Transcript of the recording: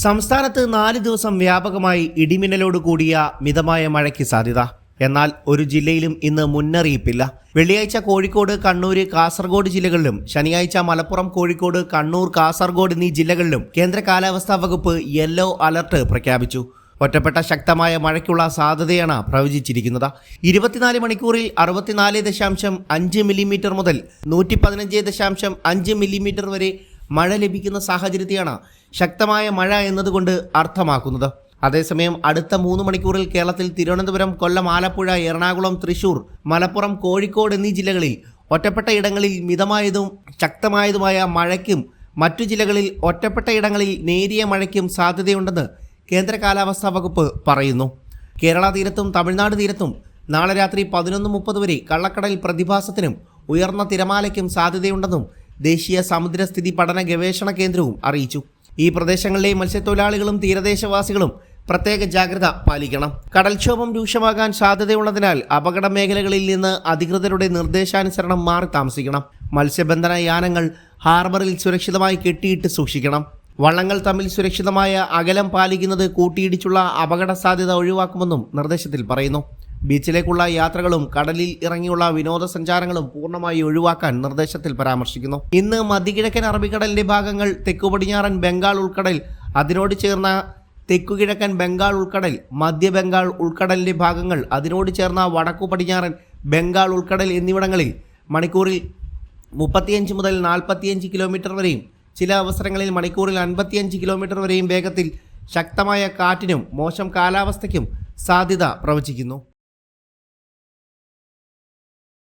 സംസ്ഥാനത്ത് 4 ദിവസം വ്യാപകമായി ഇടിമിന്നലോട് കൂടിയ മിതമായ മഴയ്ക്ക് സാധ്യത. എന്നാൽ ഒരു ജില്ലയിലും ഇന്ന് മുന്നറിയിപ്പില്ല. വെള്ളിയാഴ്ച കോഴിക്കോട്, കണ്ണൂർ, കാസർഗോഡ് ജില്ലകളിലും ശനിയാഴ്ച മലപ്പുറം, കോഴിക്കോട്, കണ്ണൂർ, കാസർഗോഡ് എന്നീ ജില്ലകളിലും കേന്ദ്ര കാലാവസ്ഥാ വകുപ്പ് യെല്ലോ അലർട്ട് പ്രഖ്യാപിച്ചു. ഒറ്റപ്പെട്ട ശക്തമായ മഴയ്ക്കുള്ള സാധ്യതയാണ് പ്രവചിച്ചിരിക്കുന്നത്. 24 മണിക്കൂറിൽ 64.5 മില്ലിമീറ്റർ മുതൽ 115.5 മില്ലിമീറ്റർ വരെ മഴ ലഭിക്കുന്ന സാഹചര്യത്തെയാണ് ശക്തമായ മഴ എന്നതുകൊണ്ട് അർത്ഥമാക്കുന്നത്. അതേസമയം അടുത്ത 3 മണിക്കൂറിൽ കേരളത്തിൽ തിരുവനന്തപുരം, കൊല്ലം, ആലപ്പുഴ, എറണാകുളം, തൃശൂർ, മലപ്പുറം, കോഴിക്കോട് എന്നീ ജില്ലകളിൽ ഒറ്റപ്പെട്ട ഇടങ്ങളിൽ മിതമായതും ശക്തമായതുമായ മഴയ്ക്കും മറ്റു ജില്ലകളിൽ ഒറ്റപ്പെട്ട ഇടങ്ങളിൽ നേരിയ മഴയ്ക്കും സാധ്യതയുണ്ടെന്ന് കേന്ദ്ര കാലാവസ്ഥാ വകുപ്പ് പറയുന്നു. കേരള തീരത്തും തമിഴ്നാട് തീരത്തും നാളെ രാത്രി 11:30 വരെ കള്ളക്കടൽ പ്രതിഭാസത്തിനും ഉയർന്ന തിരമാലയ്ക്കും സാധ്യതയുണ്ടെന്നും ദേശീയ സമുദ്രസ്ഥിതി പഠന ഗവേഷണ കേന്ദ്രവും അറിയിച്ചു. ഈ പ്രദേശങ്ങളിലെ മത്സ്യത്തൊഴിലാളികളും തീരദേശവാസികളും പ്രത്യേക ജാഗ്രത പാലിക്കണം. കടൽക്ഷോഭം രൂക്ഷമാകാൻ സാധ്യതയുള്ളതിനാൽ അപകട മേഖലകളിൽ നിന്ന് അധികൃതരുടെ നിർദ്ദേശാനുസരണം മാറി താമസിക്കണം. മത്സ്യബന്ധന യാനങ്ങൾ ഹാർബറിൽ സുരക്ഷിതമായി കെട്ടിയിട്ട് സൂക്ഷിക്കണം. വള്ളങ്ങൾ തമ്മിൽ സുരക്ഷിതമായ അകലം പാലിക്കുന്നത് കൂട്ടിയിടിച്ചുള്ള അപകട സാധ്യത ഒഴിവാക്കുമെന്നും നിർദ്ദേശത്തിൽ പറയുന്നു. ബീച്ചിലേക്കുള്ള യാത്രകളും കടലിൽ ഇറങ്ങിയുള്ള വിനോദസഞ്ചാരങ്ങളും പൂർണ്ണമായി ഒഴിവാക്കാൻ നിർദ്ദേശത്തിൽ പരാമർശിക്കുന്നു. ഇന്ന് മധ്യകിഴക്കൻ അറബിക്കടലിന്റെ ഭാഗങ്ങൾ, തെക്കുപടിഞ്ഞാറൻ ബംഗാൾ ഉൾക്കടൽ, അതിനോട് ചേർന്ന തെക്കുകിഴക്കൻ ബംഗാൾ ഉൾക്കടൽ, മധ്യ ബംഗാൾ ഉൾക്കടലിന്റെ ഭാഗങ്ങൾ, അതിനോട് ചേർന്ന വടക്കു പടിഞ്ഞാറൻ ബംഗാൾ ഉൾക്കടൽ എന്നിവിടങ്ങളിൽ മണിക്കൂറിൽ 35 മുതൽ 45 കിലോമീറ്റർ വരെയും ചില അവസരങ്ങളിൽ മണിക്കൂറിൽ 55 കിലോമീറ്റർ വരെയും വേഗത്തിൽ ശക്തമായ കാറ്റിനും മോശം കാലാവസ്ഥയ്ക്കും സാധ്യത പ്രവചിക്കുന്നു.